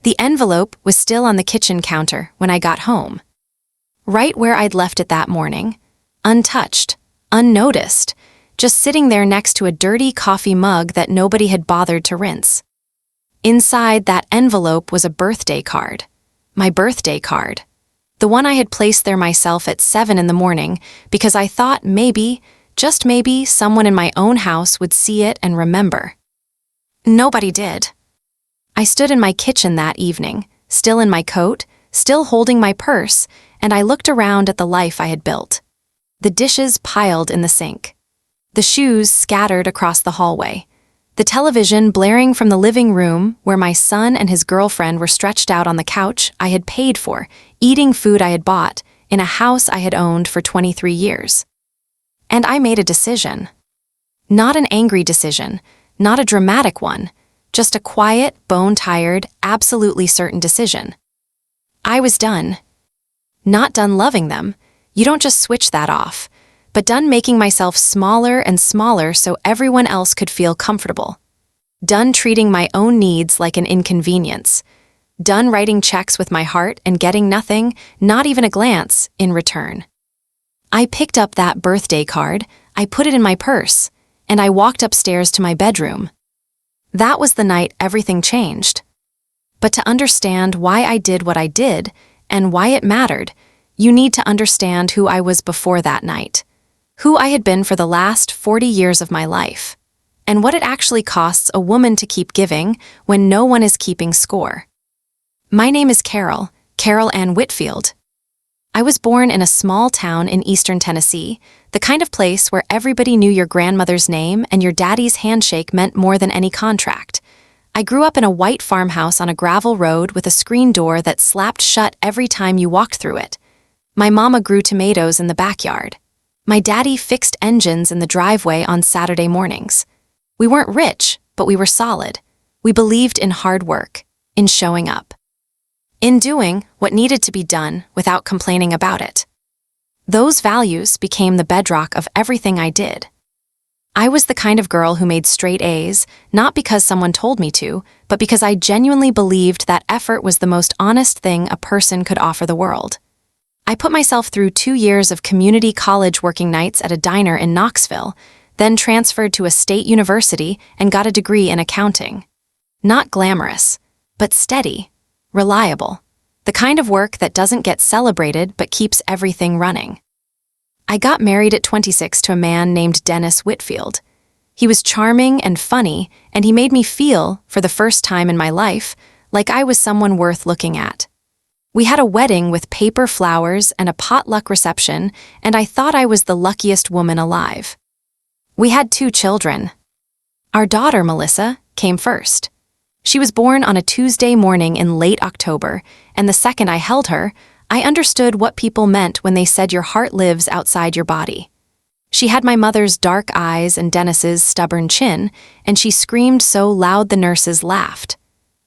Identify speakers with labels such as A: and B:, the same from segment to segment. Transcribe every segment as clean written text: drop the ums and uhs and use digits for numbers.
A: The envelope was still on the kitchen counter when I got home. Right where I'd left it that morning, untouched, unnoticed, just sitting there next to a dirty coffee mug that nobody had bothered to rinse. Inside that envelope was a birthday card. My birthday card. The one I had placed there myself at 7 in the morning because I thought maybe, just maybe, someone in my own house would see it and remember. Nobody did. I stood in my kitchen that evening, still in my coat, still holding my purse, and I looked around at the life I had built. The dishes piled in the sink. The shoes scattered across the hallway. The television blaring from the living room where my son and his girlfriend were stretched out on the couch I had paid for, eating food I had bought, in a house I had owned for 23 years. And I made a decision. Not an angry decision, not a dramatic one, just a quiet, bone-tired, absolutely certain decision. I was done. Not done loving them, you don't just switch that off, but done making myself smaller and smaller so everyone else could feel comfortable. Done treating my own needs like an inconvenience. Done writing checks with my heart and getting nothing, not even a glance, in return. I picked up that birthday card, I put it in my purse, and I walked upstairs to my bedroom. That was the night everything changed. But to understand why I did what I did, and why it mattered, you need to understand who I was before that night, who I had been for the last 40 years of my life, and what it actually costs a woman to keep giving when no one is keeping score. My name is Carol Ann Whitfield. I was born in a small town in eastern Tennessee, the kind of place where everybody knew your grandmother's name and your daddy's handshake meant more than any contract. I grew up in a white farmhouse on a gravel road with a screen door that slapped shut every time you walked through it. My mama grew tomatoes in the backyard. My daddy fixed engines in the driveway on Saturday mornings. We weren't rich, but we were solid. We believed in hard work, in showing up, in doing what needed to be done without complaining about it. Those values became the bedrock of everything I did. I was the kind of girl who made straight A's, not because someone told me to, but because I genuinely believed that effort was the most honest thing a person could offer the world. I put myself through 2 years of community college working nights at a diner in Knoxville, then transferred to a state university and got a degree in accounting. Not glamorous, but steady, reliable, the kind of work that doesn't get celebrated but keeps everything running. I got married at 26 to a man named Dennis Whitfield. He was charming and funny, and he made me feel, for the first time in my life, like I was someone worth looking at. We had a wedding with paper flowers and a potluck reception, and I thought I was the luckiest woman alive. We had 2 children. Our daughter, Melissa, came first. She was born on a Tuesday morning in late October, and the second I held her, I understood what people meant when they said your heart lives outside your body. She had my mother's dark eyes and Dennis's stubborn chin, and she screamed so loud the nurses laughed.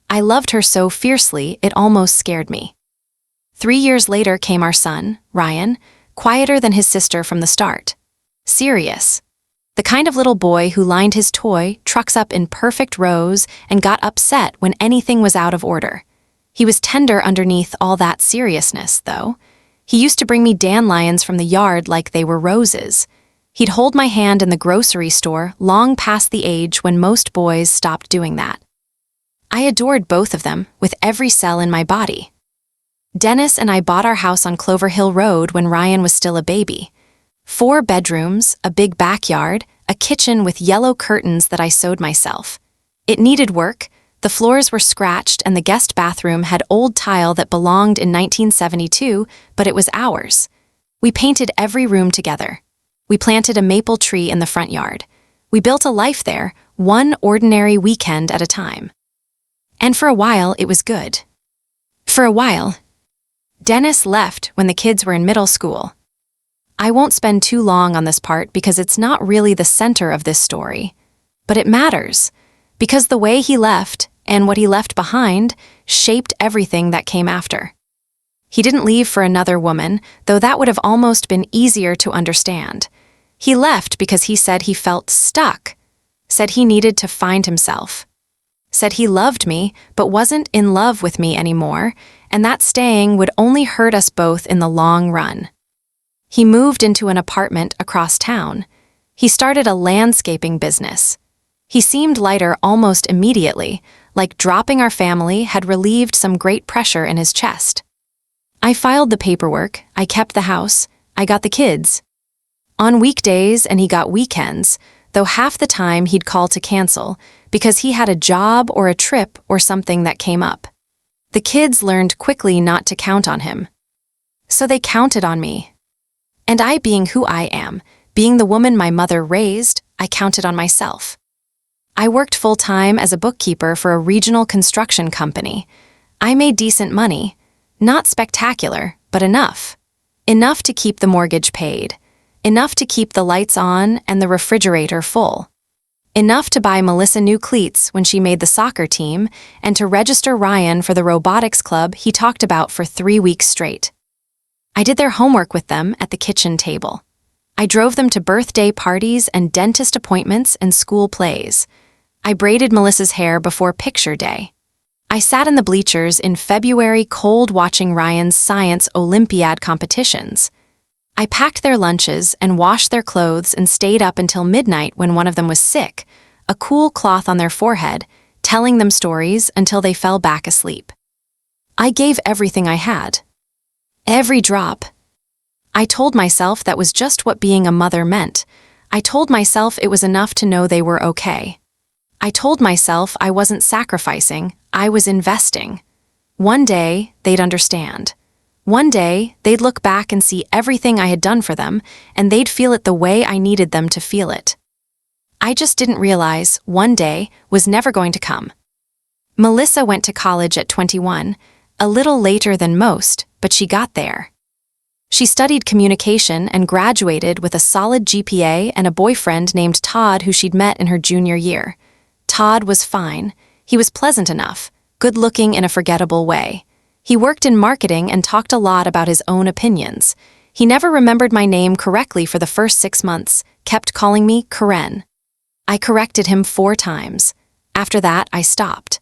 A: I loved her so fiercely it almost scared me. 3 years later came our son, Ryan, quieter than his sister from the start. Serious. The kind of little boy who lined his toy trucks up in perfect rows and got upset when anything was out of order. He was tender underneath all that seriousness, though. He used to bring me dandelions from the yard like they were roses. He'd hold my hand in the grocery store long past the age when most boys stopped doing that. I adored both of them with every cell in my body. Dennis and I bought our house on Clover Hill Road when Ryan was still a baby. 4 bedrooms, a big backyard, a kitchen with yellow curtains that I sewed myself. It needed work. The floors were scratched and the guest bathroom had old tile that belonged in 1972, but it was ours. We painted every room together. We planted a maple tree in the front yard. We built a life there, one ordinary weekend at a time. And for a while, it was good. For a while. Dennis left when the kids were in middle school. I won't spend too long on this part because it's not really the center of this story. But it matters, because the way he left and what he left behind shaped everything that came after. He didn't leave for another woman, though that would have almost been easier to understand. He left because he said he felt stuck, said he needed to find himself. said he loved me but wasn't in love with me anymore, and that staying would only hurt us both in the long run. He moved into an apartment across town. He started a landscaping business. He seemed lighter almost immediately, like dropping our family had relieved some great pressure in his chest. I filed the paperwork, I kept the house, I got the kids. On weekdays and he got weekends, though half the time he'd call to cancel because he had a job or a trip or something that came up. The kids learned quickly not to count on him. So they counted on me. And I, being who I am, being the woman my mother raised, I counted on myself. I worked full-time as a bookkeeper for a regional construction company. I made decent money, not spectacular, but enough. Enough to keep the mortgage paid. Enough to keep the lights on and the refrigerator full. Enough to buy Melissa new cleats when she made the soccer team and to register Ryan for the robotics club he talked about for 3 weeks straight. I did their homework with them at the kitchen table. I drove them to birthday parties and dentist appointments and school plays. I braided Melissa's hair before picture day. I sat in the bleachers in February cold watching Ryan's science Olympiad competitions. I packed their lunches and washed their clothes and stayed up until midnight when one of them was sick, a cool cloth on their forehead, telling them stories until they fell back asleep. I gave everything I had. Every drop. I told myself that was just what being a mother meant. I told myself it was enough to know they were okay. I told myself I wasn't sacrificing, I was investing. One day, they'd understand. One day, they'd look back and see everything I had done for them, and they'd feel it the way I needed them to feel it. I just didn't realize one day was never going to come. Melissa went to college at 21, a little later than most, but she got there. She studied communication and graduated with a solid GPA and a boyfriend named Todd who she'd met in her junior year. Todd was fine. He was pleasant enough, good-looking in a forgettable way. He worked in marketing and talked a lot about his own opinions. He never remembered my name correctly for the first 6 months, kept calling me Karen. I corrected him 4 times. After that, I stopped.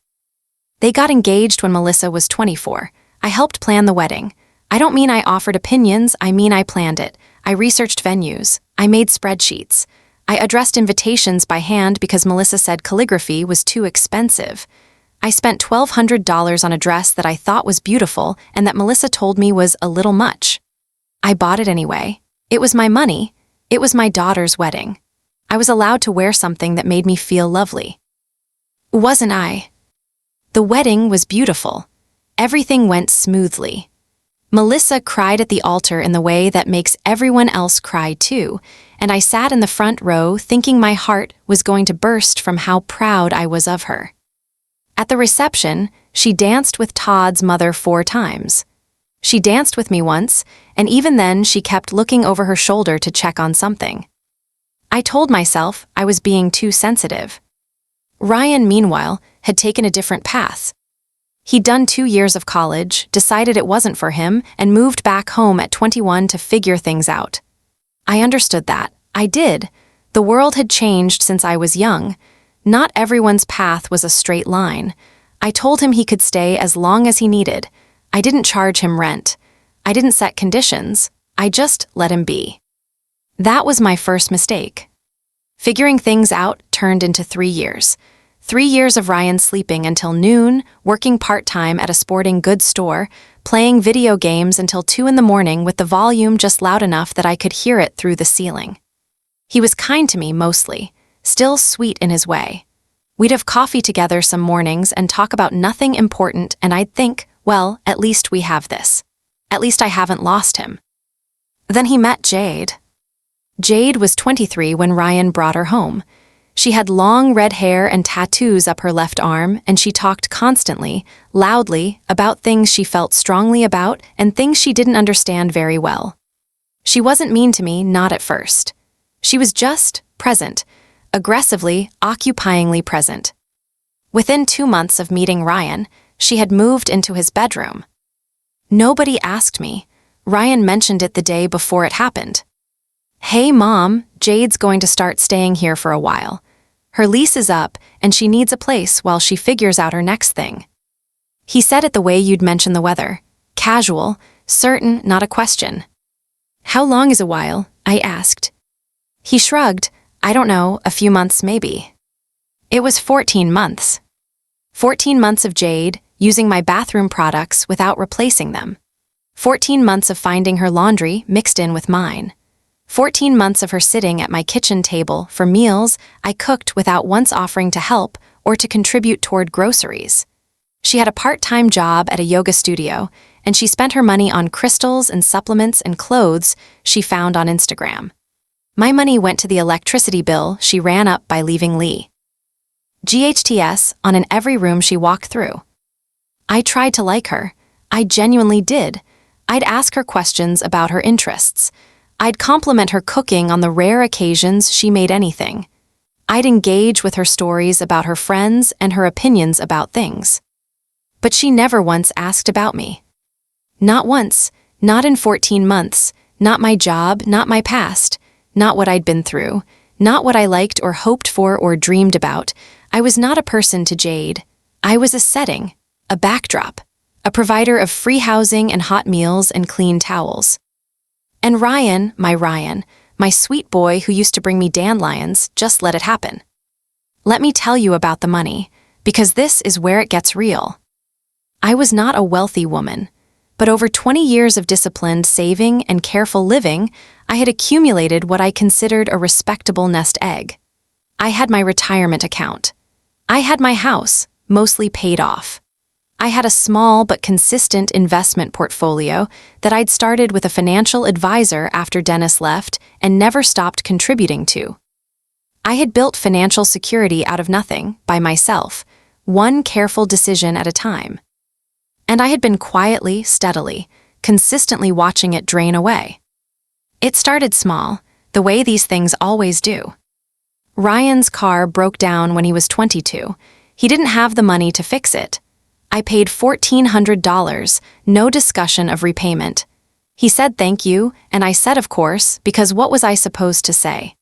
A: They got engaged when Melissa was 24. I helped plan the wedding. I don't mean I offered opinions, I mean I planned it. I researched venues. I made spreadsheets. I addressed invitations by hand because Melissa said calligraphy was too expensive. I spent $1,200 on a dress that I thought was beautiful and that Melissa told me was a little much. I bought it anyway. It was my money. It was my daughter's wedding. I was allowed to wear something that made me feel lovely. Wasn't I? The wedding was beautiful. Everything went smoothly. Melissa cried at the altar in the way that makes everyone else cry too, and I sat in the front row thinking my heart was going to burst from how proud I was of her. At the reception, she danced with Todd's mother 4 times. She danced with me once, and even then she kept looking over her shoulder to check on something. I told myself I was being too sensitive. Ryan, meanwhile, had taken a different path. He'd done 2 years of college, decided it wasn't for him, and moved back home at 21 to figure things out. I understood that. I did. The world had changed since I was young. Not everyone's path was a straight line. I told him he could stay as long as he needed. I didn't charge him rent. I didn't set conditions. I just let him be. That was my first mistake. Figuring things out turned into 3 years. 3 years of Ryan sleeping until noon, working part-time at a sporting goods store, playing video games until 2 in the morning with the volume just loud enough that I could hear it through the ceiling. He was kind to me mostly, still sweet in his way. We'd have coffee together some mornings and talk about nothing important, and I'd think, well, at least we have this. At least I haven't lost him. Then he met Jade. Jade was 23 when Ryan brought her home. She had long red hair and tattoos up her left arm, and she talked constantly, loudly, about things she felt strongly about and things she didn't understand very well. She wasn't mean to me, not at first. She was just present, aggressively, occupyingly present. Within 2 months of meeting Ryan, she had moved into his bedroom. Nobody asked me. Ryan mentioned it the day before it happened. "Hey, Mom, Jade's going to start staying here for a while." Her lease is up, and she needs a place while she figures out her next thing. He said it the way you'd mention the weather. Casual, certain, not a question. How long is a while? I asked. He shrugged. I don't know, a few months maybe. It was 14 months. 14 months of Jade, using my bathroom products without replacing them. 14 months of finding her laundry mixed in with mine. 14 months of her sitting at my kitchen table for meals I cooked without once offering to help or to contribute toward groceries. She had a part-time job at a yoga studio, and she spent her money on crystals and supplements and clothes she found on Instagram. My money went to the electricity bill she ran up by leaving Lee. GHTS on in every room she walked through. I tried to like her. I genuinely did. I'd ask her questions about her interests. I'd compliment her cooking on the rare occasions she made anything. I'd engage with her stories about her friends and her opinions about things. But she never once asked about me. Not once, not in 14 months, not my job, not my past, not what I'd been through, not what I liked or hoped for or dreamed about. I was not a person to Jade. I was a setting, a backdrop, a provider of free housing and hot meals and clean towels. And Ryan, my sweet boy who used to bring me dandelions, just let it happen. Let me tell you about the money, because this is where it gets real. I was not a wealthy woman, but over 20 years of disciplined saving and careful living, I had accumulated what I considered a respectable nest egg. I had my retirement account. I had my house, mostly paid off. I had a small but consistent investment portfolio that I'd started with a financial advisor after Dennis left and never stopped contributing to. I had built financial security out of nothing, by myself, one careful decision at a time. And I had been quietly, steadily, consistently watching it drain away. It started small, the way these things always do. Ryan's car broke down when he was 22. He didn't have the money to fix it. I paid $1,400, no discussion of repayment. He said thank you, and I said of course, because what was I supposed to say?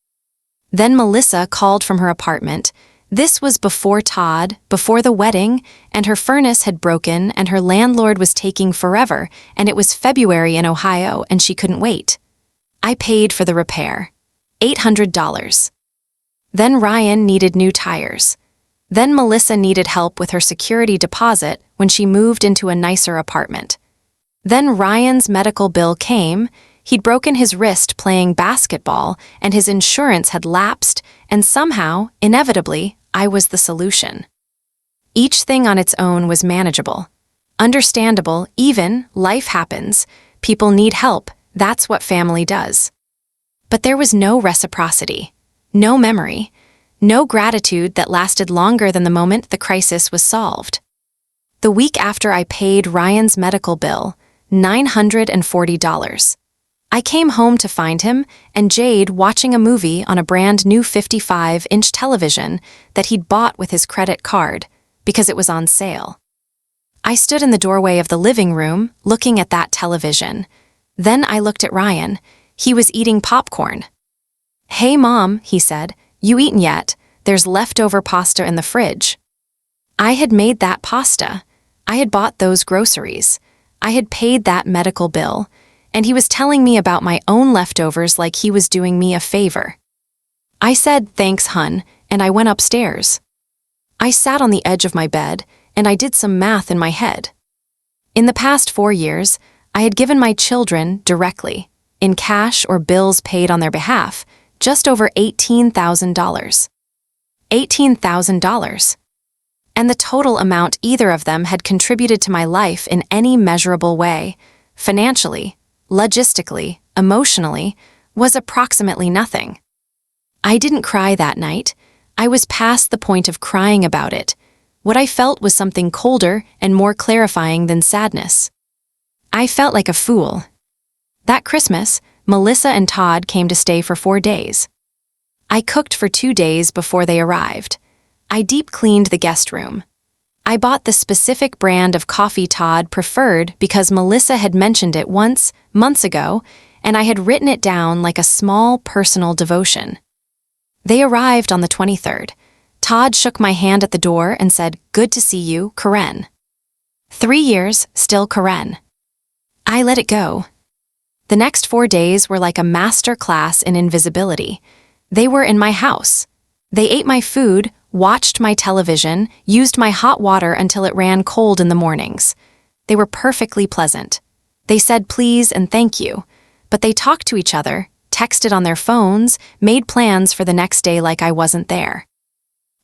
A: Then Melissa called from her apartment. This was before Todd, before the wedding, and her furnace had broken and her landlord was taking forever, and it was February in Ohio and she couldn't wait. I paid for the repair. $800. Then Ryan needed new tires. Then Melissa needed help with her security deposit when she moved into a nicer apartment. Then Ryan's medical bill came. He'd broken his wrist playing basketball and his insurance had lapsed, and somehow, inevitably, I was the solution. Each thing on its own was manageable. Understandable, even, life happens. People need help. That's what family does. But there was no reciprocity, no memory, no gratitude that lasted longer than the moment the crisis was solved. The week after I paid Ryan's medical bill, $940. I came home to find him and Jade watching a movie on a brand new 55-inch television that he'd bought with his credit card because it was on sale. I stood in the doorway of the living room looking at that television. Then I looked at Ryan. He was eating popcorn. "Hey, Mom," he said, "you eaten yet? There's leftover pasta in the fridge." I had made that pasta. I had bought those groceries. I had paid that medical bill. And he was telling me about my own leftovers like he was doing me a favor. I said, "Thanks, hun," and I went upstairs. I sat on the edge of my bed, and I did some math in my head. In the past 4 years, I had given my children, directly, in cash or bills paid on their behalf, just over $18,000. $18,000. And the total amount either of them had contributed to my life in any measurable way, financially, logistically, emotionally, was approximately nothing. I didn't cry that night. I was past the point of crying about it. What I felt was something colder and more clarifying than sadness. I felt like a fool. That Christmas, Melissa and Todd came to stay for 4 days. I cooked for 2 days before they arrived. I deep cleaned the guest room. I bought the specific brand of coffee Todd preferred because Melissa had mentioned it once, months ago, and I had written it down like a small personal devotion. They arrived on the 23rd. Todd shook my hand at the door and said, "Good to see you, Karen." 3 years, still Karen. I let it go. The next 4 days were like a master class in invisibility. They were in my house. They ate my food, watched my television, used my hot water until it ran cold in the mornings. They were perfectly pleasant. They said please and thank you, but they talked to each other, texted on their phones, made plans for the next day like I wasn't there.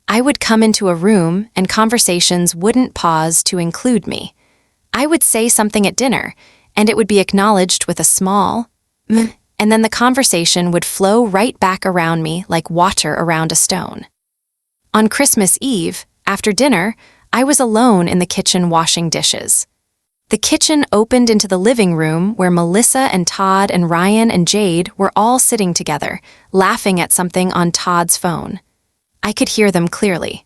A: I would come into a room and conversations wouldn't pause to include me. I would say something at dinner, and it would be acknowledged with a small "meh," and then the conversation would flow right back around me like water around a stone. On Christmas Eve, after dinner, I was alone in the kitchen washing dishes. The kitchen opened into the living room where Melissa and Todd and Ryan and Jade were all sitting together, laughing at something on Todd's phone. I could hear them clearly.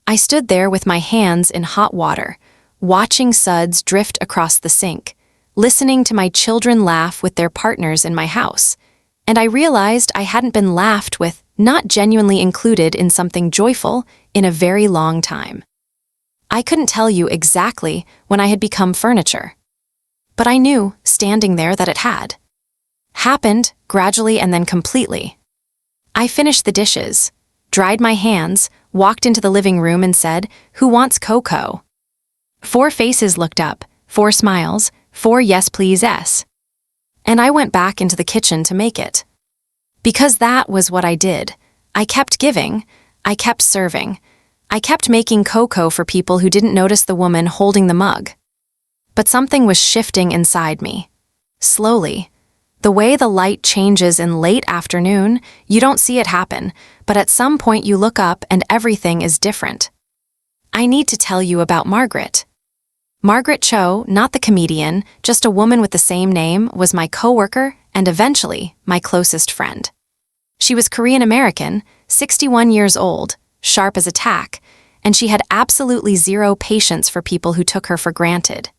A: I stood there with my hands in hot water, watching suds drift across the sink, listening to my children laugh with their partners in my house, and I realized I hadn't been laughed with, not genuinely included in something joyful, in a very long time. I couldn't tell you exactly when I had become furniture. But I knew, standing there, that it had. Happened, gradually and then completely. I finished the dishes, dried my hands, walked into the living room and said, "Who wants cocoa?" 4 faces looked up, 4 smiles, 4 yes please-es. And I went back into the kitchen to make it. Because that was what I did. I kept giving, I kept serving. I kept making cocoa for people who didn't notice the woman holding the mug. But something was shifting inside me. Slowly. The way the light changes in late afternoon, you don't see it happen, but at some point you look up and everything is different. I need to tell you about Margaret. Margaret Cho, not the comedian, just a woman with the same name, was my coworker and eventually my closest friend. She was Korean American, 61 years old, sharp as a tack, and she had absolutely zero patience for people who took her for granted.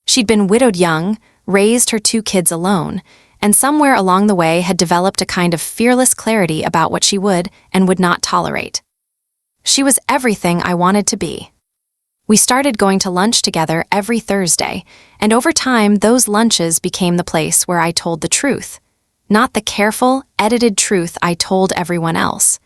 A: She'd been widowed young, raised her 2 kids alone, and somewhere along the way had developed a kind of fearless clarity about what she would and would not tolerate. She was everything I wanted to be. We started going to lunch together every Thursday, and over time those lunches became the place where I told the truth. Not the careful, edited truth I told everyone else.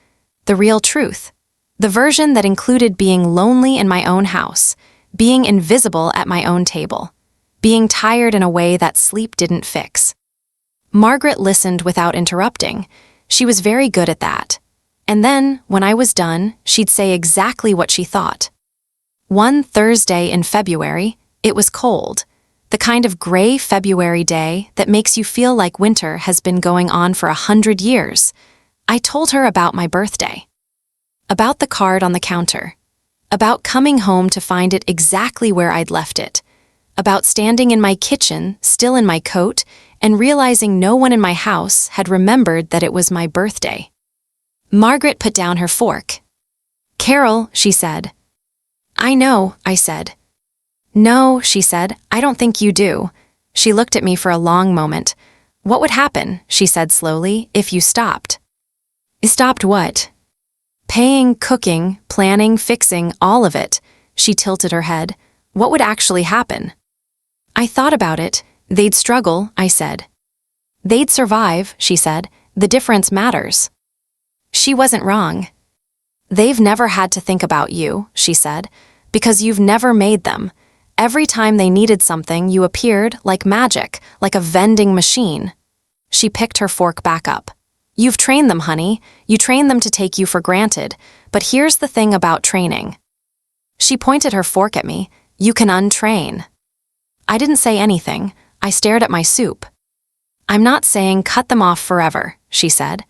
A: The real truth. The version that included being lonely in my own house, being invisible at my own table, being tired in a way that sleep didn't fix. Margaret listened without interrupting. She was very good at that. And then, when I was done, she'd say exactly what she thought. One Thursday in February, it was cold, the kind of gray February day that makes you feel like winter has been going on for 100 years. I told her about my birthday. About the card on the counter. About coming home to find it exactly where I'd left it. About standing in my kitchen, still in my coat, and realizing no one in my house had remembered that it was my birthday. Margaret put down her fork. "Carol," she said. "I know," I said. "No," she said, "I don't think you do." She looked at me for a long moment. "What would happen," she said slowly, "if you stopped?" "Stopped what?" "Paying, cooking, planning, fixing, all of it." She tilted her head. "What would actually happen?" I thought about it. "They'd struggle," I said. "They'd survive," she said. "The difference matters." She wasn't wrong. "They've never had to think about you," she said, "because you've never made them. Every time they needed something, you appeared like magic, like a vending machine." She picked her fork back up. "You've trained them, honey. You trained them to take you for granted. But here's the thing about training." She pointed her fork at me. "You can untrain." I didn't say anything. I stared at my soup. "I'm not saying cut them off forever," she said.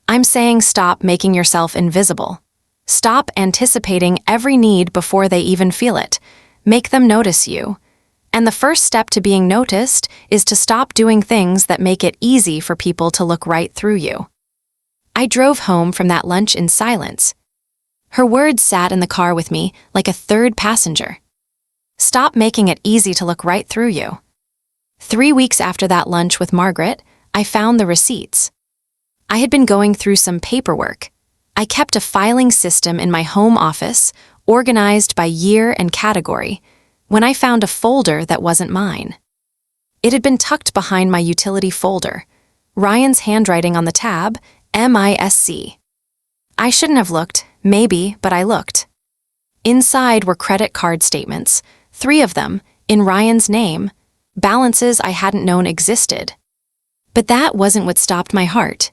A: "I'm saying stop making yourself invisible. Stop anticipating every need before they even feel it. Make them notice you. And the first step to being noticed is to stop doing things that make it easy for people to look right through you." I drove home from that lunch in silence. Her words sat in the car with me like a third passenger. Stop making it easy to look right through you. 3 weeks after that lunch with Margaret, I found the receipts. I had been going through some paperwork. I kept a filing system in my home office, organized by year and category, when I found a folder that wasn't mine. It had been tucked behind my utility folder, Ryan's handwriting on the tab, MISC. I shouldn't have looked, maybe, but I looked. Inside were credit card statements, 3 of them, in Ryan's name, balances I hadn't known existed. But that wasn't what stopped my heart.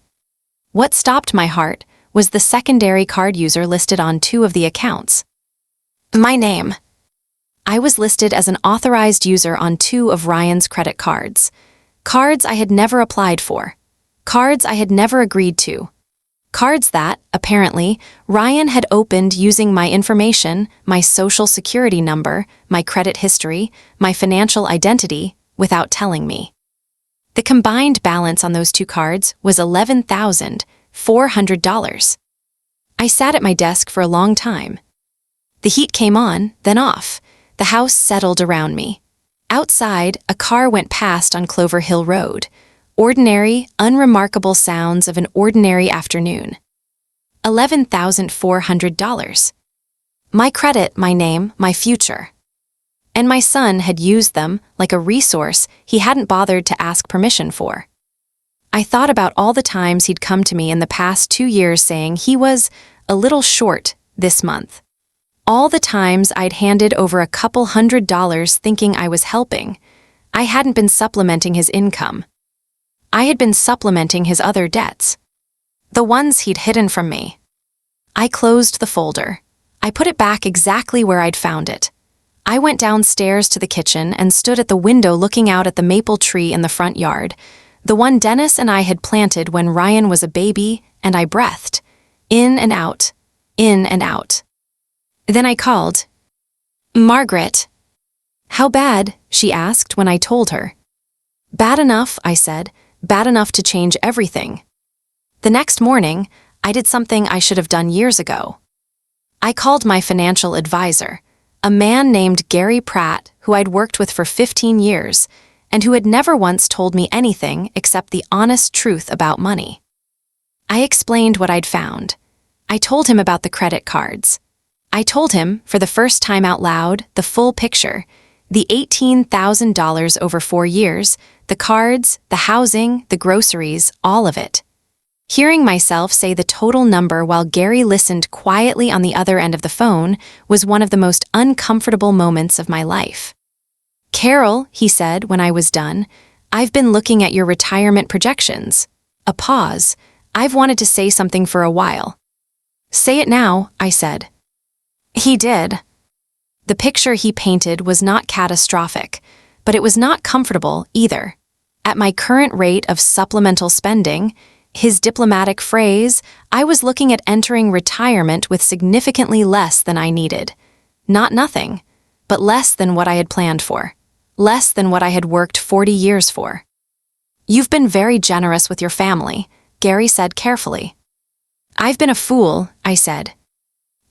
A: What stopped my heart was the secondary card user listed on 2 of the accounts. My name. I was listed as an authorized user on 2 of Ryan's credit cards. Cards I had never applied for. Cards I had never agreed to. Cards that, apparently, Ryan had opened using my information, my social security number, my credit history, my financial identity, without telling me. The combined balance on those 2 cards was $11,400. I sat at my desk for a long time. The heat came on, then off. The house settled around me. Outside, a car went past on Clover Hill Road. Ordinary, unremarkable sounds of an ordinary afternoon. $11,400. My credit, my name, my future. And my son had used them like a resource he hadn't bothered to ask permission for. I thought about all the times he'd come to me in the past 2 years saying he was a little short this month. All the times I'd handed over a couple $100 thinking I was helping. I hadn't been supplementing his income. I had been supplementing his other debts. The ones he'd hidden from me. I closed the folder. I put it back exactly where I'd found it. I went downstairs to the kitchen and stood at the window looking out at the maple tree in the front yard, the one Dennis and I had planted when Ryan was a baby, and I breathed. In and out. In and out. Then I called. Margaret. How bad? She asked when I told her. Bad enough, I said, bad enough to change everything. The next morning, I did something I should have done years ago. I called my financial advisor, a man named Gary Pratt who I'd worked with for 15 years and who had never once told me anything except the honest truth about money. I explained what I'd found. I told him about the credit cards. I told him, for the first time out loud, the full picture, the $18,000 over 4 years, the cards, the housing, the groceries, all of it. Hearing myself say the total number while Gary listened quietly on the other end of the phone was one of the most uncomfortable moments of my life. Carol, he said when I was done, I've been looking at your retirement projections. A pause. I've wanted to say something for a while. Say it now, I said. He did. The picture he painted was not catastrophic, but it was not comfortable either. At my current rate of supplemental spending, his diplomatic phrase, I was looking at entering retirement with significantly less than I needed. Not nothing, but less than what I had planned for. Less than what I had worked 40 years for. You've been very generous with your family, Gary said carefully. I've been a fool, I said.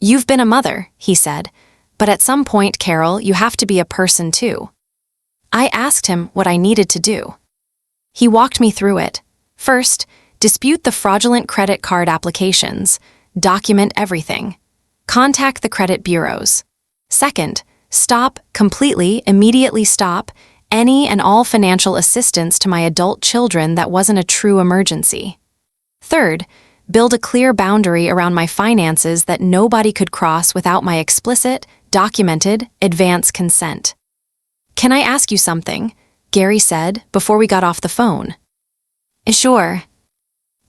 A: You've been a mother, he said, but at some point, Carol, you have to be a person too. I asked him what I needed to do. He walked me through it. First, dispute the fraudulent credit card applications. Document everything. Contact the credit bureaus. Second, stop, completely, immediately stop, any and all financial assistance to my adult children that wasn't a true emergency. Third, build a clear boundary around my finances that nobody could cross without my explicit, documented, advance consent. Can I ask you something? Gary said before we got off the phone. Sure.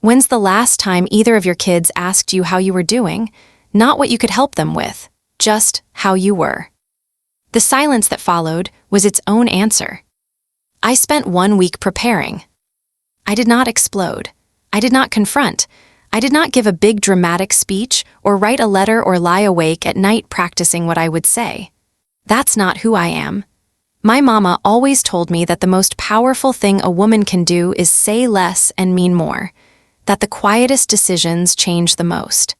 A: When's the last time either of your kids asked you how you were doing? Not what you could help them with, just how you were. The silence that followed was its own answer. I spent 1 week preparing. I did not explode. I did not confront. I did not give a big dramatic speech or write a letter or lie awake at night practicing what I would say. That's not who I am. My mama always told me that the most powerful thing a woman can do is say less and mean more, that the quietest decisions change the most.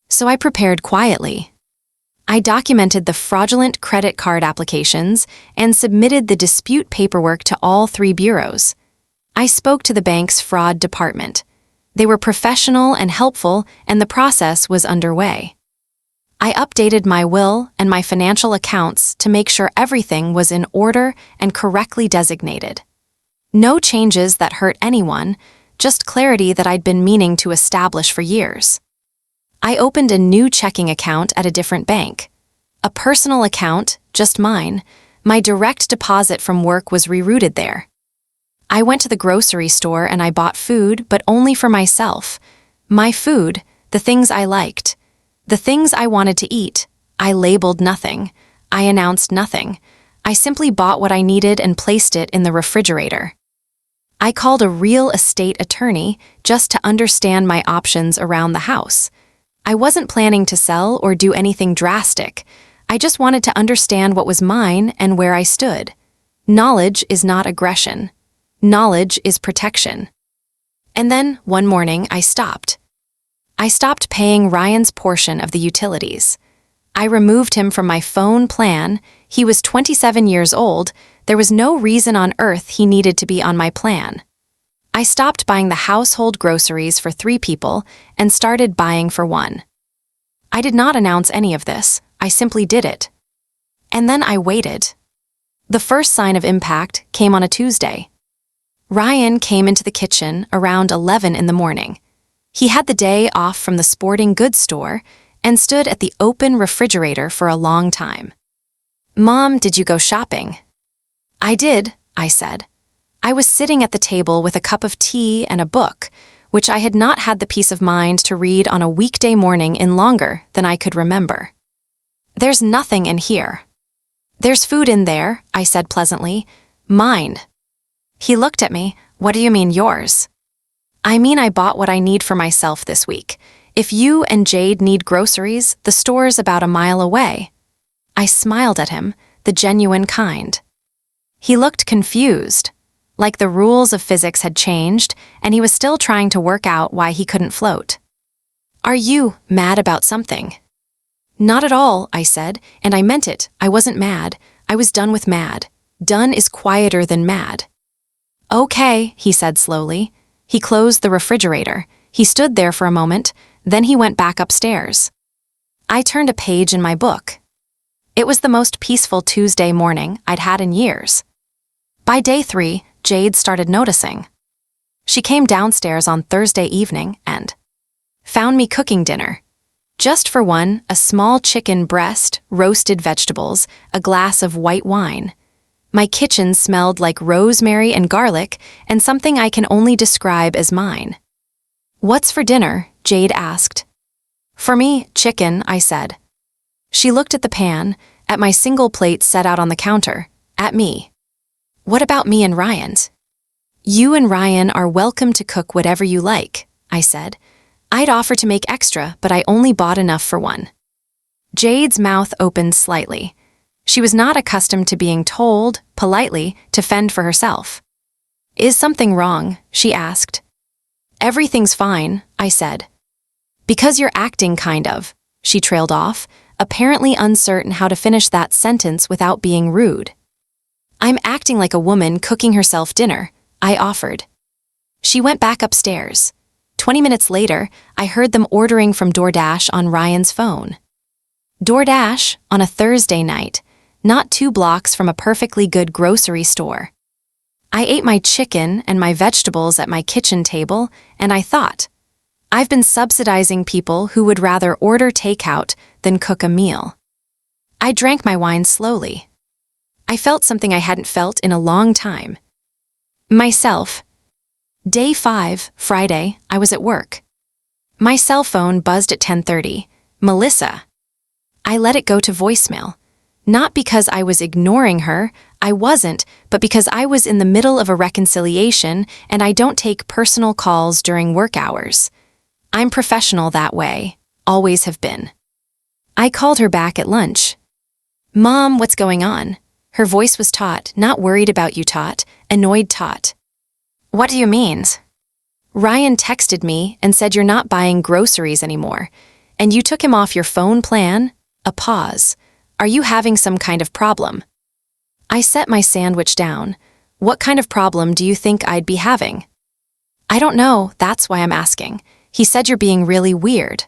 A: So I prepared quietly. I documented the fraudulent credit card applications and submitted the dispute paperwork to all 3 bureaus. I spoke to the bank's fraud department. They were professional and helpful, and the process was underway. I updated my will and my financial accounts to make sure everything was in order and correctly designated. No changes that hurt anyone, just clarity that I'd been meaning to establish for years. I opened a new checking account at a different bank. A personal account, just mine. My direct deposit from work was rerouted there. I went to the grocery store and I bought food, but only for myself. My food, the things I liked. The things I wanted to eat. I labeled nothing. I announced nothing. I simply bought what I needed and placed it in the refrigerator. I called a real estate attorney just to understand my options around the house. I wasn't planning to sell or do anything drastic. I just wanted to understand what was mine and where I stood. Knowledge is not aggression. Knowledge is protection. And then, one morning, I stopped. I stopped paying Ryan's portion of the utilities. I removed him from my phone plan. He was 27 years old. There was no reason on earth he needed to be on my plan. I stopped buying the household groceries for 3 people and started buying for 1. I did not announce any of this. I simply did it. And then I waited. The first sign of impact came on a Tuesday. Ryan came into the kitchen around 11 in the morning. He had the day off from the sporting goods store and stood at the open refrigerator for a long time. "Mom, did you go shopping?" "I did," I said. I was sitting at the table with a cup of tea and a book, which I had not had the peace of mind to read on a weekday morning in longer than I could remember. "There's nothing in here." "There's food in there," I said pleasantly. "Mine." He looked at me. "What do you mean yours?" "I mean I bought what I need for myself this week. If you and Jade need groceries, the store's about a mile away." I smiled at him, the genuine kind. He looked confused, like the rules of physics had changed, and he was still trying to work out why he couldn't float. "Are you mad about something?" "Not at all," I said, and I meant it. I wasn't mad. I was done with mad. Done is quieter than mad. "Okay," he said slowly. He closed the refrigerator. He stood there for a moment, then he went back upstairs. I turned a page in my book. It was the most peaceful Tuesday morning I'd had in years. By day 3, Jade started noticing. She came downstairs on Thursday evening and found me cooking dinner. Just for one, a small chicken breast, roasted vegetables, a glass of white wine. My kitchen smelled like rosemary and garlic and something I can only describe as mine. "What's for dinner?" Jade asked. "For me, chicken," I said. She looked at the pan, at my single plate set out on the counter, at me. "What about me and Ryan's?" "You and Ryan are welcome to cook whatever you like," I said. I'd offer to make extra, but I only bought enough for 1. Jade's mouth opened slightly. She was not accustomed to being told, politely, to fend for herself. "Is something wrong?" she asked. "Everything's fine," I said. "Because you're acting kind of," she trailed off, apparently uncertain how to finish that sentence without being rude. "I'm acting like a woman cooking herself dinner," I offered. She went back upstairs. 20 minutes later, I heard them ordering from DoorDash on Ryan's phone. DoorDash, on a Thursday night, not 2 blocks from a perfectly good grocery store. I ate my chicken and my vegetables at my kitchen table, and I thought, I've been subsidizing people who would rather order takeout than cook a meal. I drank my wine slowly. I felt something I hadn't felt in a long time. Myself. Day 5, Friday, I was at work. My cell phone buzzed at 10:30. Melissa. I let it go to voicemail. Not because I was ignoring her, I wasn't, but because I was in the middle of a reconciliation and I don't take personal calls during work hours. I'm professional that way, always have been. I called her back at lunch. "Mom, what's going on?" Her voice was taut, not worried about you taut, annoyed taut. "What do you mean?" "Ryan texted me and said you're not buying groceries anymore, and you took him off your phone plan?" A pause. "Are you having some kind of problem?" I set my sandwich down. What kind of problem do you think I'd be having? I don't know, that's why I'm asking. He said you're being really weird.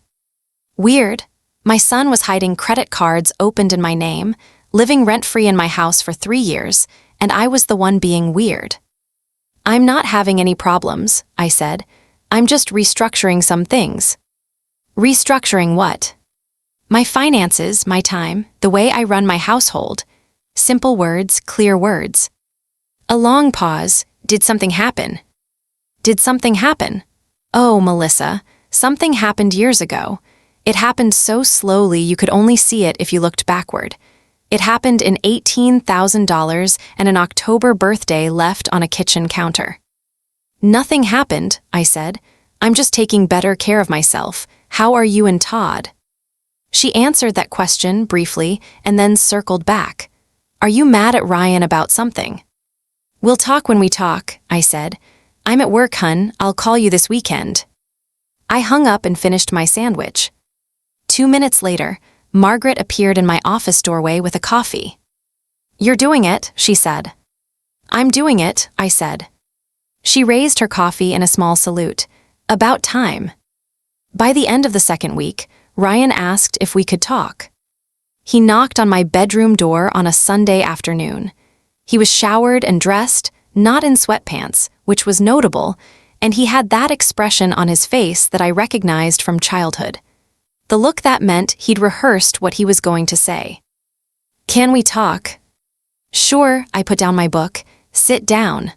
A: Weird? My son was hiding credit cards opened in my name, living rent-free in my house for 3 years, and I was the one being weird. I'm not having any problems, I said. I'm just restructuring some things. Restructuring what? My finances, my time, the way I run my household. Simple words, clear words. A long pause. Did something happen? Did something happen? Oh, Melissa, something happened years ago. It happened so slowly you could only see it if you looked backward. It happened in $18,000 and an October birthday left on a kitchen counter. Nothing happened, I said. I'm just taking better care of myself. How are you and Todd? She answered that question briefly and then circled back. Are you mad at Ryan about something? We'll talk when we talk, I said. I'm at work, hun. I'll call you this weekend. I hung up and finished my sandwich. 2 minutes later, Margaret appeared in my office doorway with a coffee. You're doing it, she said. I'm doing it, I said. She raised her coffee in a small salute. About time. By the end of the second week, Ryan asked if we could talk. He knocked on my bedroom door on a Sunday afternoon. He was showered and dressed, not in sweatpants, which was notable, and he had that expression on his face that I recognized from childhood. The look that meant he'd rehearsed what he was going to say. Can we talk? Sure, I put down my book. Sit down.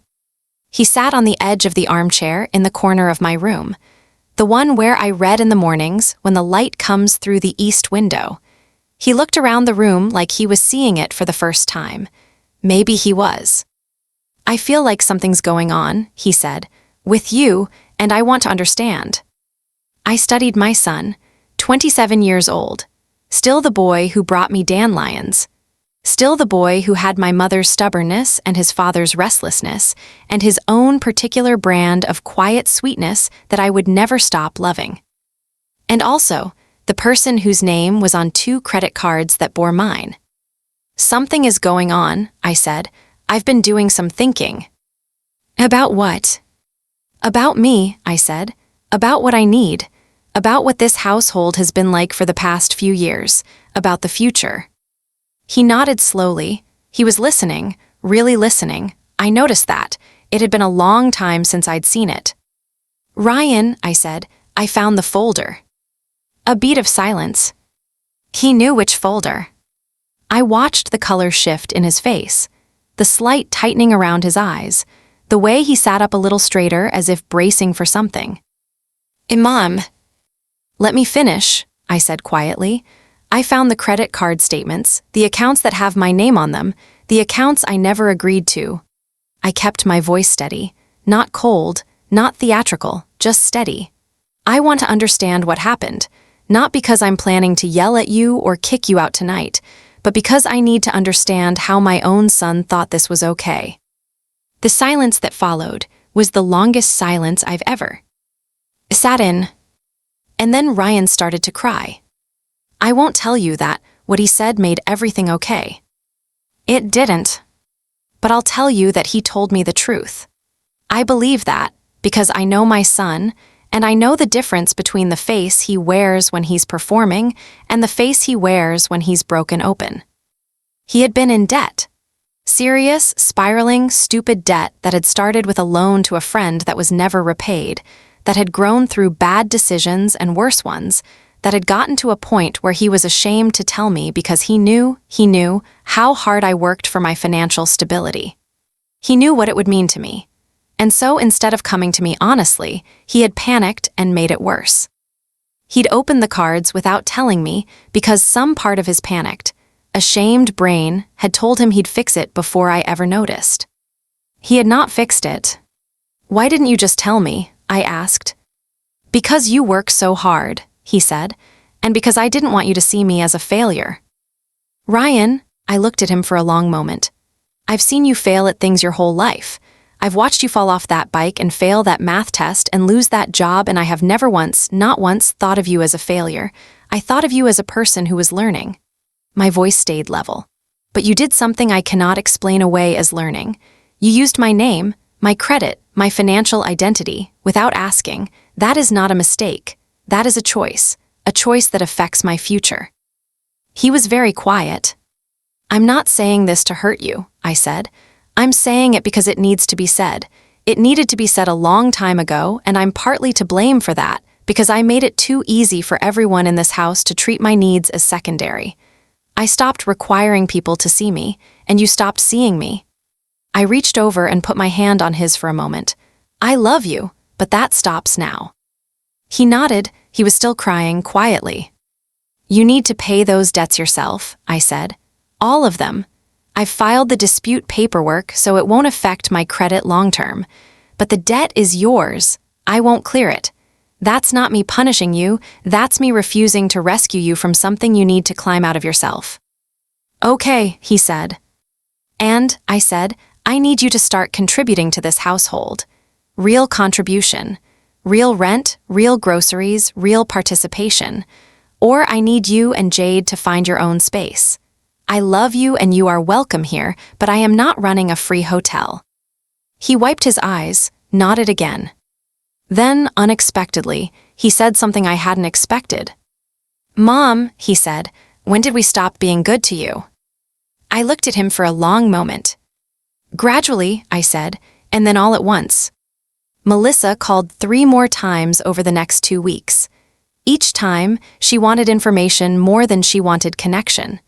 A: He sat on the edge of the armchair in the corner of my room, the one where I read in the mornings when the light comes through the east window. He looked around the room like he was seeing it for the first time. Maybe he was. I feel like something's going on, he said, with you, and I want to understand. I studied my son, 27 years old, still the boy who brought me dandelions, still the boy who had my mother's stubbornness and his father's restlessness, and his own particular brand of quiet sweetness that I would never stop loving. And also, the person whose name was on 2 credit cards that bore mine. Something is going on, I said. I've been doing some thinking. About what? About me, I said. About what I need. About what this household has been like for the past few years. About the future. He nodded slowly. He was listening, really listening. I noticed that. It had been a long time since I'd seen it. Ryan, I said, I found the folder. A beat of silence. He knew which folder. I watched the color shift in his face, the slight tightening around his eyes, the way he sat up a little straighter as if bracing for something. Imam. Let me finish, I said quietly. I found the credit card statements, the accounts that have my name on them, the accounts I never agreed to. I kept my voice steady, not cold, not theatrical, just steady. I want to understand what happened, not because I'm planning to yell at you or kick you out tonight, but because I need to understand how my own son thought this was okay. The silence that followed was the longest silence I've ever sat in. And then Ryan started to cry. I won't tell you that what he said made everything okay. It didn't. But I'll tell you that he told me the truth. I believe that because I know my son, and I know the difference between the face he wears when he's performing and the face he wears when he's broken open. He had been in debt. Serious, spiraling, stupid debt that had started with a loan to a friend that was never repaid, that had grown through bad decisions and worse ones, that had gotten to a point where he was ashamed to tell me because he knew how hard I worked for my financial stability. He knew what it would mean to me. And so instead of coming to me honestly, he had panicked and made it worse. He'd opened the cards without telling me because some part of his panicked, ashamed brain had told him he'd fix it before I ever noticed. He had not fixed it. Why didn't you just tell me? I asked. Because you work so hard, he said, and because I didn't want you to see me as a failure. Ryan, I looked at him for a long moment. I've seen you fail at things your whole life. I've watched you fall off that bike and fail that math test and lose that job, and I have never once, not once, thought of you as a failure. I thought of you as a person who was learning. My voice stayed level. But you did something I cannot explain away as learning. You used my name, my credit, my financial identity, without asking, that is not a mistake. That is a choice that affects my future. He was very quiet. I'm not saying this to hurt you, I said. I'm saying it because it needs to be said. It needed to be said a long time ago, and I'm partly to blame for that, because I made it too easy for everyone in this house to treat my needs as secondary. I stopped requiring people to see me, and you stopped seeing me. I reached over and put my hand on his for a moment. I love you, but that stops now. He nodded. He was still crying quietly. You need to pay those debts yourself, I said. All of them. I've filed the dispute paperwork so it won't affect my credit long-term. But the debt is yours. I won't clear it. That's not me punishing you. That's me refusing to rescue you from something you need to climb out of yourself. Okay, he said. And, I said, I need you to start contributing to this household. Real contribution. Real rent, real groceries, real participation. Or I need you and Jade to find your own space. I love you and you are welcome here, but I am not running a free hotel. He wiped his eyes, nodded again. Then, unexpectedly, he said something I hadn't expected. Mom, he said, when did we stop being good to you? I looked at him for a long moment. Gradually, I said, and then all at once. Melissa called 3 more times over the next 2 weeks. Each time, she wanted information more than she wanted connection.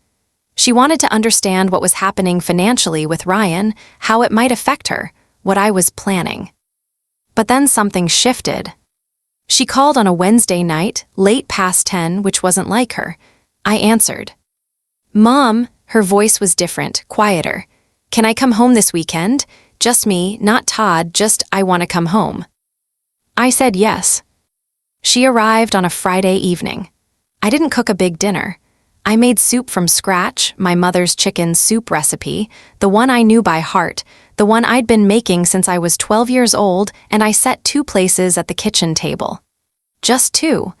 A: She wanted to understand what was happening financially with Ryan, how it might affect her, what I was planning. But then something shifted. She called on a Wednesday night, late past 10, which wasn't like her. I answered. Mom, her voice was different, quieter. Can I come home this weekend? Just me, not Todd, just I want to come home. I said yes. She arrived on a Friday evening. I didn't cook a big dinner. I made soup from scratch, my mother's chicken soup recipe, the one I knew by heart, the one I'd been making since I was 12 years old, and I set 2 places at the kitchen table. Just 2,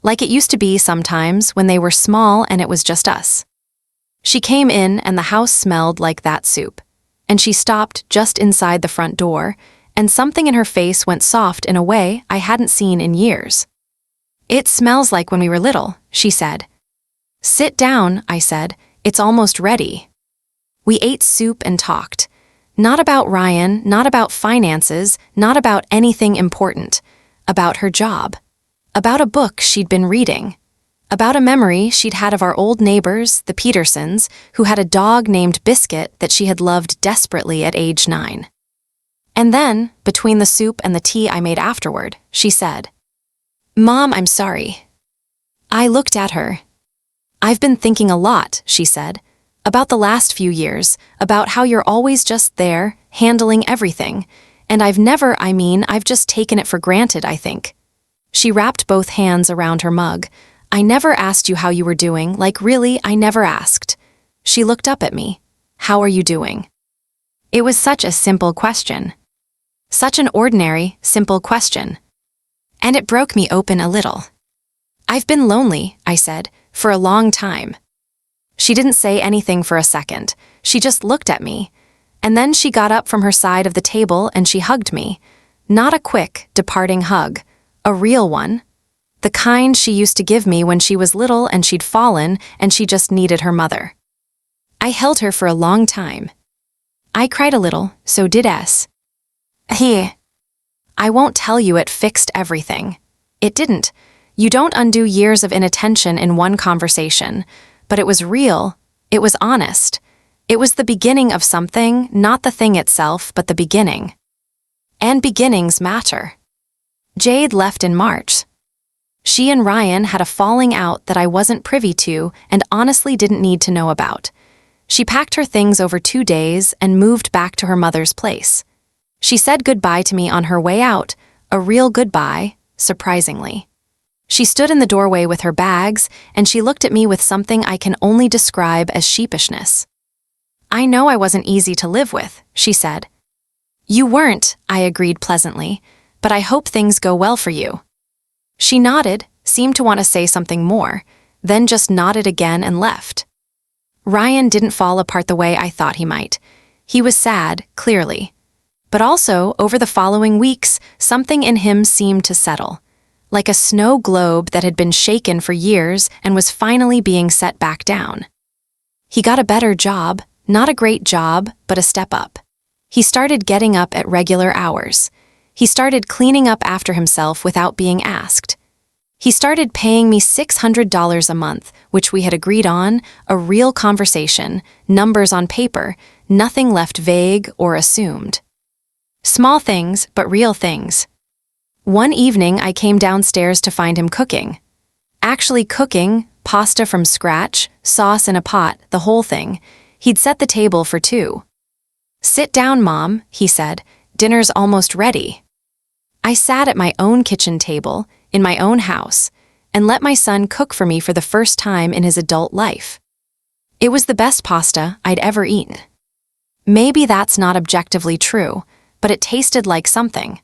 A: like it used to be sometimes when they were small and it was just us. She came in and the house smelled like that soup, and she stopped just inside the front door, and something in her face went soft in a way I hadn't seen in years. It smells like when we were little, she said. Sit down, I said. It's almost ready. We ate soup and talked. Not about Ryan, not about finances, not about anything important. About her job. About a book she'd been reading. About a memory she'd had of our old neighbors, the Petersons, who had a dog named Biscuit that she had loved desperately at age 9. And then, between the soup and the tea I made afterward, she said, Mom, I'm sorry. I looked at her. I've been thinking a lot, she said, about the last few years, about how you're always just there, handling everything, and I've just taken it for granted, I think. She wrapped both hands around her mug. I never asked you how you were doing, like really, I never asked. She looked up at me. How are you doing? It was such a simple question. Such an ordinary, simple question. And it broke me open a little. I've been lonely, I said, for a long time. She didn't say anything for a second. She just looked at me. And then she got up from her side of the table and she hugged me. Not a quick, departing hug. A real one. The kind she used to give me when she was little and she'd fallen and she just needed her mother. I held her for a long time. I cried a little, so did S. I won't tell you it fixed everything. It didn't. You don't undo years of inattention in one conversation, but it was real, it was honest. It was the beginning of something, not the thing itself, but the beginning. And beginnings matter. Jade left in March. She and Ryan had a falling out that I wasn't privy to and honestly didn't need to know about. She packed her things over 2 days and moved back to her mother's place. She said goodbye to me on her way out, a real goodbye, surprisingly. She stood in the doorway with her bags, and she looked at me with something I can only describe as sheepishness. I know I wasn't easy to live with, she said. You weren't, I agreed pleasantly, but I hope things go well for you. She nodded, seemed to want to say something more, then just nodded again and left. Ryan didn't fall apart the way I thought he might. He was sad, clearly. But also, over the following weeks, something in him seemed to settle, like a snow globe that had been shaken for years and was finally being set back down. He got a better job, not a great job, but a step up. He started getting up at regular hours. He started cleaning up after himself without being asked. He started paying me $600 a month, which we had agreed on, a real conversation, numbers on paper, nothing left vague or assumed. Small things, but real things. One evening, I came downstairs to find him cooking. Actually cooking, pasta from scratch, sauce in a pot, the whole thing. He'd set the table for two. "Sit down, Mom," he said. "Dinner's almost ready." I sat at my own kitchen table, in my own house, and let my son cook for me for the first time in his adult life. It was the best pasta I'd ever eaten. Maybe that's not objectively true, but it tasted like something.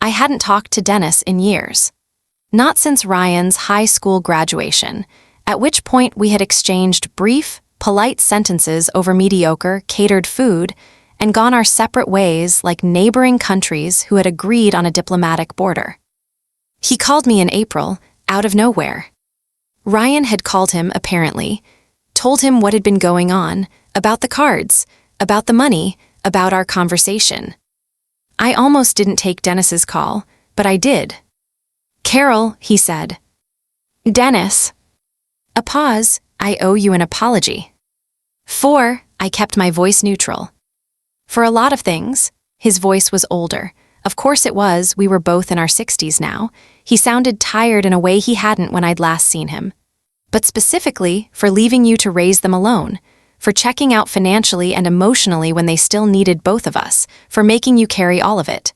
A: I hadn't talked to Dennis in years. Not since Ryan's high school graduation, at which point we had exchanged brief, polite sentences over mediocre, catered food and gone our separate ways like neighboring countries who had agreed on a diplomatic border. He called me in April, out of nowhere. Ryan had called him, apparently, told him what had been going on, about the cards, about the money, about our conversation. I almost didn't take Dennis's call, but I did. "Carol," he said. "Dennis." A pause. "I owe you an apology." I kept my voice neutral. For a lot of things, his voice was older. Of course it was, we were both in our 60s now. He sounded tired in a way he hadn't when I'd last seen him. But specifically, for leaving you to raise them alone, for checking out financially and emotionally when they still needed both of us, for making you carry all of it.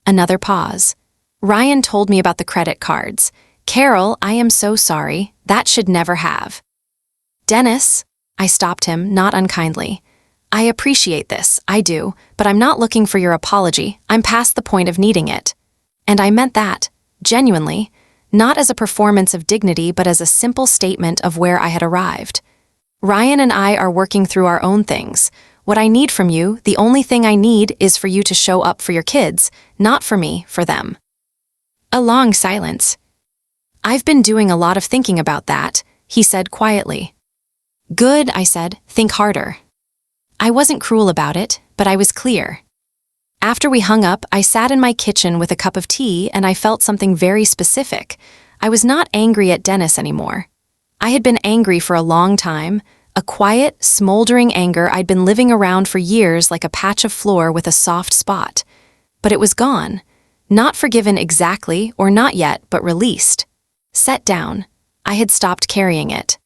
A: Another pause. Ryan told me about the credit cards. "Carol, I am so sorry. That should never have." "Dennis," I stopped him, not unkindly. "I appreciate this, I do, but I'm not looking for your apology. I'm past the point of needing it." And I meant that, genuinely, not as a performance of dignity but as a simple statement of where I had arrived. Ryan and I are working through our own things. What I need from you, the only thing I need, is for you to show up for your kids, not for me, for them. A long silence. "I've been doing a lot of thinking about that," he said quietly. "Good," I said, "think harder." I wasn't cruel about it, but I was clear. After we hung up, I sat in my kitchen with a cup of tea and I felt something very specific. I was not angry at Dennis anymore. I had been angry for a long time, a quiet, smoldering anger I'd been living around for years like a patch of floor with a soft spot. But it was gone. Not forgiven exactly, or not yet, but released. Set down. I had stopped carrying it.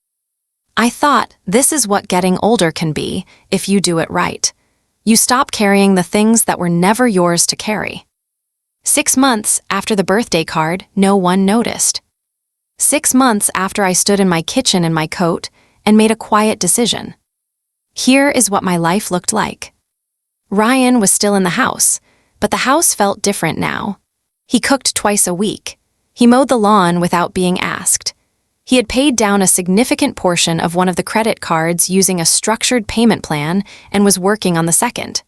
A: I thought, this is what getting older can be, if you do it right. You stop carrying the things that were never yours to carry. 6 months after the birthday card, no one noticed. 6 months after I stood in my kitchen in my coat and made a quiet decision. Here is what my life looked like. Ryan was still in the house, but the house felt different now. He cooked twice a week. He mowed the lawn without being asked. He had paid down a significant portion of one of the credit cards using a structured payment plan and was working on the second.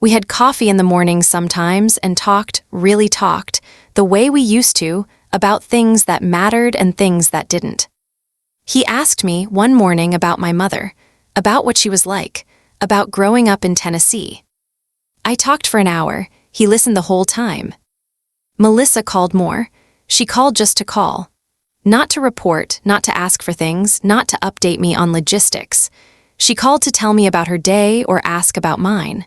A: We had coffee in the mornings sometimes and talked, really talked, the way we used to, about things that mattered and things that didn't. He asked me one morning about my mother, about what she was like, about growing up in Tennessee. I talked for an hour. He listened the whole time. Melissa called more. She called just to call. Not to report, not to ask for things, not to update me on logistics. She called to tell me about her day or ask about mine.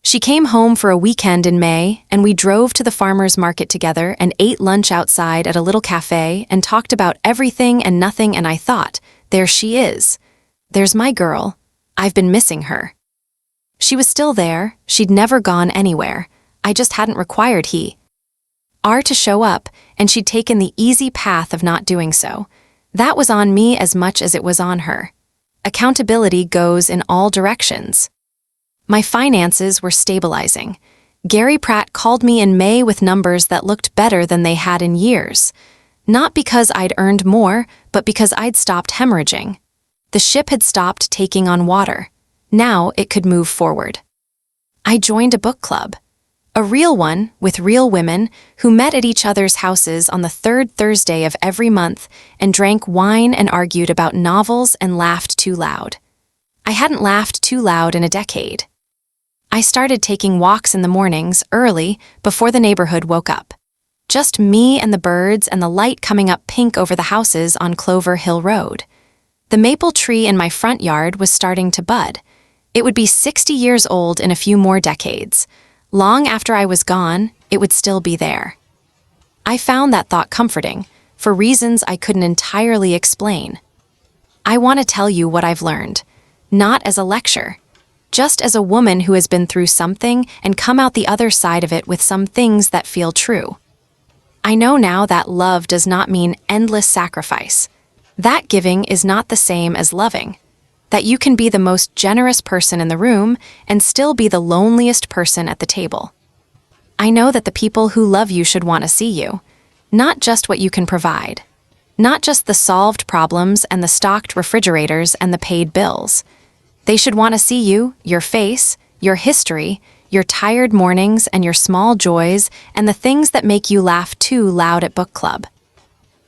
A: She came home for a weekend in May, and we drove to the farmer's market together and ate lunch outside at a little cafe and talked about everything and nothing, and I thought, there she is. There's my girl. I've been missing her. She was still there. She'd never gone anywhere. I just hadn't required her to show up, and she'd taken the easy path of not doing so. That was on me as much as it was on her. Accountability goes in all directions. My finances were stabilizing. Gary Pratt called me in May with numbers that looked better than they had in years. Not because I'd earned more, but because I'd stopped hemorrhaging. The ship had stopped taking on water. Now it could move forward. I joined a book club. A real one, with real women, who met at each other's houses on the third Thursday of every month and drank wine and argued about novels and laughed too loud. I hadn't laughed too loud in a decade. I started taking walks in the mornings, early, before the neighborhood woke up. Just me and the birds and the light coming up pink over the houses on Clover Hill Road. The maple tree in my front yard was starting to bud. It would be 60 years old in a few more decades. Long after I was gone, it would still be there. I found that thought comforting, for reasons I couldn't entirely explain. I want to tell you what I've learned, not as a lecture, just as a woman who has been through something and come out the other side of it with some things that feel true. I know now that love does not mean endless sacrifice. That giving is not the same as loving. That you can be the most generous person in the room and still be the loneliest person at the table. I know that the people who love you should want to see you, not just what you can provide, not just the solved problems and the stocked refrigerators and the paid bills. They should want to see you, your face, your history, your tired mornings and your small joys and the things that make you laugh too loud at book club.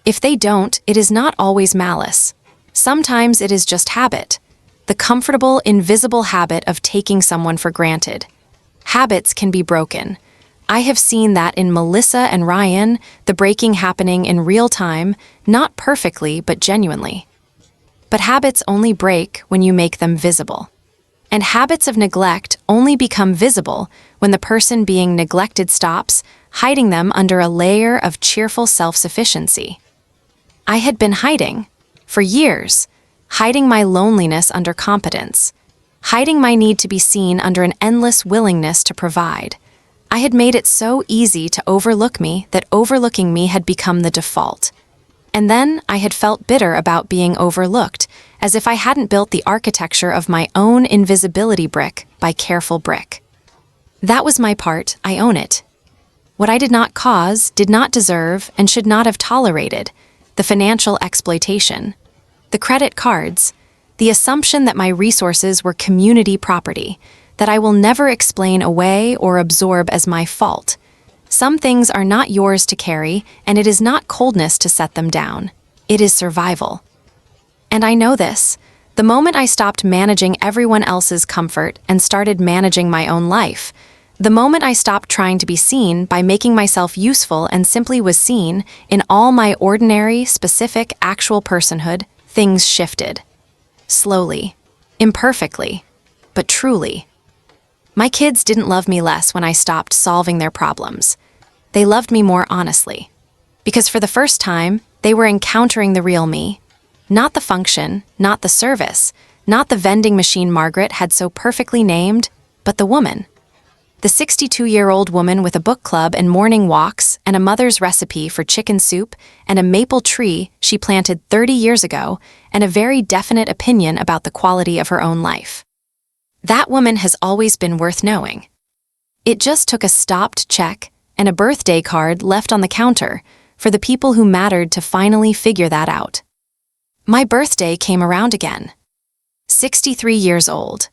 A: If they don't, it is not always malice. Sometimes it is just habit. The comfortable, invisible habit of taking someone for granted. Habits can be broken. I have seen that in Melissa and Ryan, the breaking happening in real time, not perfectly, but genuinely. But habits only break when you make them visible. And habits of neglect only become visible when the person being neglected stops, hiding them under a layer of cheerful self-sufficiency. I had been hiding, for years, hiding my loneliness under competence, hiding my need to be seen under an endless willingness to provide. I had made it so easy to overlook me that overlooking me had become the default. And then I had felt bitter about being overlooked, as if I hadn't built the architecture of my own invisibility brick by careful brick. That was my part, I own it. What I did not cause, did not deserve, and should not have tolerated, the financial exploitation, the credit cards, the assumption that my resources were community property, that I will never explain away or absorb as my fault. Some things are not yours to carry, and it is not coldness to set them down. It is survival. And I know this. The moment I stopped managing everyone else's comfort and started managing my own life, the moment I stopped trying to be seen by making myself useful and simply was seen in all my ordinary, specific, actual personhood, things shifted. Slowly. Imperfectly. But truly. My kids didn't love me less when I stopped solving their problems. They loved me more honestly. Because for the first time, they were encountering the real me. Not the function, not the service, not the vending machine Margaret had so perfectly named, but the woman. The 62-year-old woman with a book club and morning walks and a mother's recipe for chicken soup and a maple tree she planted 30 years ago and a very definite opinion about the quality of her own life. That woman has always been worth knowing. It just took a stopped check and a birthday card left on the counter for the people who mattered to finally figure that out. My birthday came around again. 63 years old.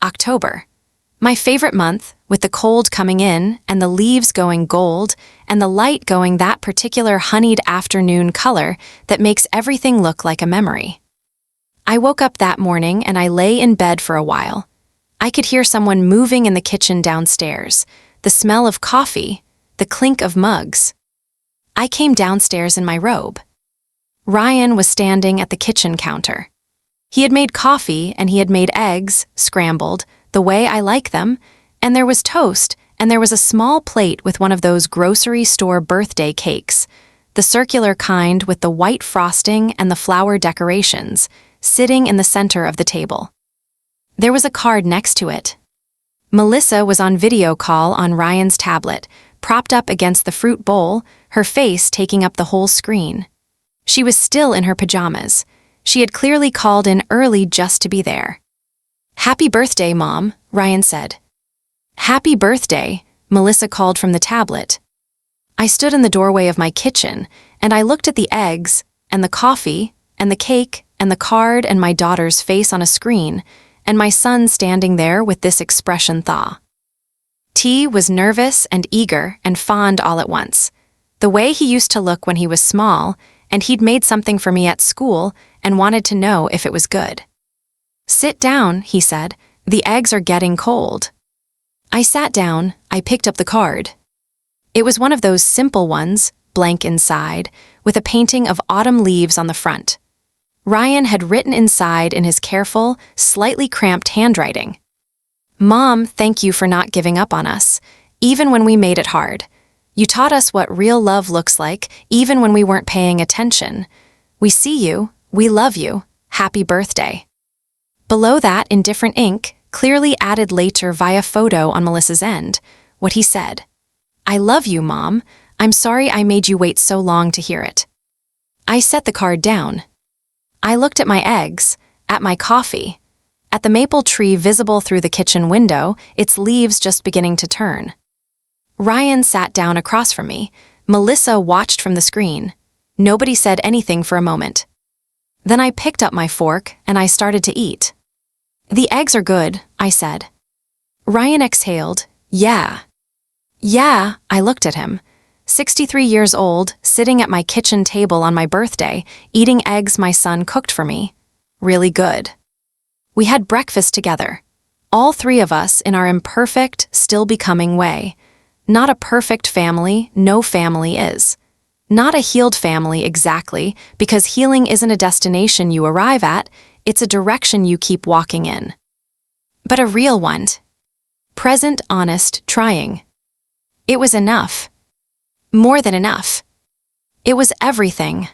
A: October. My favorite month, with the cold coming in and the leaves going gold and the light going that particular honeyed afternoon color that makes everything look like a memory. I woke up that morning and I lay in bed for a while. I could hear someone moving in the kitchen downstairs, the smell of coffee, the clink of mugs. I came downstairs in my robe. Ryan was standing at the kitchen counter. He had made coffee and he had made eggs, scrambled, the way I like them, and there was toast, and there was a small plate with one of those grocery store birthday cakes, the circular kind with the white frosting and the flower decorations, sitting in the center of the table. There was a card next to it. Melissa was on video call on Ryan's tablet, propped up against the fruit bowl, her face taking up the whole screen. She was still in her pajamas. She had clearly called in early just to be there. "Happy birthday, Mom," Ryan said. "Happy birthday," Melissa called from the tablet. I stood in the doorway of my kitchen, and I looked at the eggs, and the coffee, and the cake, and the card, and my daughter's face on a screen, and my son standing there with this expression thaw. T was nervous and eager and fond all at once. The way he used to look when he was small, and he'd made something for me at school and wanted to know if it was good. "Sit down," he said. "The eggs are getting cold." I sat down. I picked up the card. It was one of those simple ones, blank inside, with a painting of autumn leaves on the front. Ryan had written inside in his careful, slightly cramped handwriting, "Mom, thank you for not giving up on us, even when we made it hard. You taught us what real love looks like, even when we weren't paying attention. We see you. We love you. Happy birthday." Below that, in different ink, clearly added later via photo on Melissa's end, what he said, "I love you, Mom. I'm sorry I made you wait so long to hear it." I set the card down. I looked at my eggs, at my coffee, at the maple tree visible through the kitchen window, its leaves just beginning to turn. Ryan sat down across from me. Melissa watched from the screen. Nobody said anything for a moment. Then I picked up my fork and I started to eat. "The eggs are good," I said. Ryan exhaled. "Yeah." "Yeah," I looked at him. 63 years old, sitting at my kitchen table on my birthday, eating eggs my son cooked for me. Really good. We had breakfast together. All three of us in our imperfect, still becoming way. Not a perfect family, no family is. Not a healed family exactly, because healing isn't a destination you arrive at, it's a direction you keep walking in. But a real one. Present, honest, trying. It was enough. More than enough. It was everything.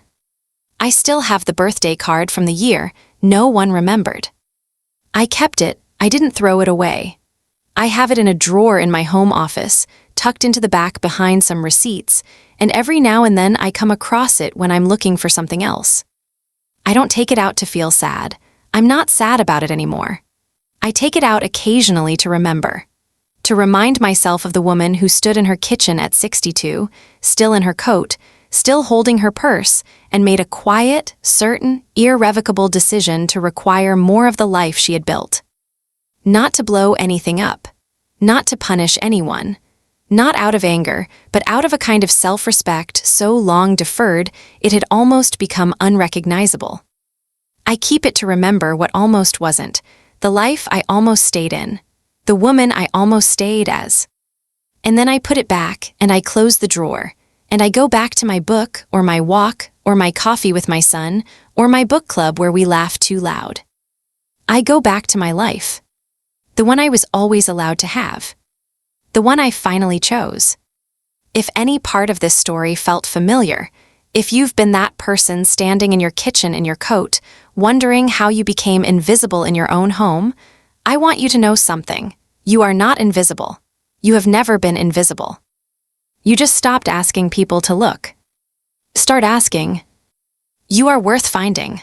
A: I still have the birthday card from the year no one remembered. I kept it, I didn't throw it away. I have it in a drawer in my home office, tucked into the back behind some receipts, and every now and then I come across it when I'm looking for something else. I don't take it out to feel sad. I'm not sad about it anymore. I take it out occasionally to remember. To remind myself of the woman who stood in her kitchen at 62, still in her coat, still holding her purse, and made a quiet, certain, irrevocable decision to require more of the life she had built. Not to blow anything up. Not to punish anyone. Not out of anger, but out of a kind of self-respect so long deferred it had almost become unrecognizable. I keep it to remember what almost wasn't, the life I almost stayed in, the woman I almost stayed as. And then I put it back, and I close the drawer, and I go back to my book, or my walk, or my coffee with my son, or my book club where we laugh too loud. I go back to my life. The one I was always allowed to have. The one I finally chose. If any part of this story felt familiar, if you've been that person standing in your kitchen in your coat, wondering how you became invisible in your own home, I want you to know something. You are not invisible. You have never been invisible. You just stopped asking people to look. Start asking. You are worth finding.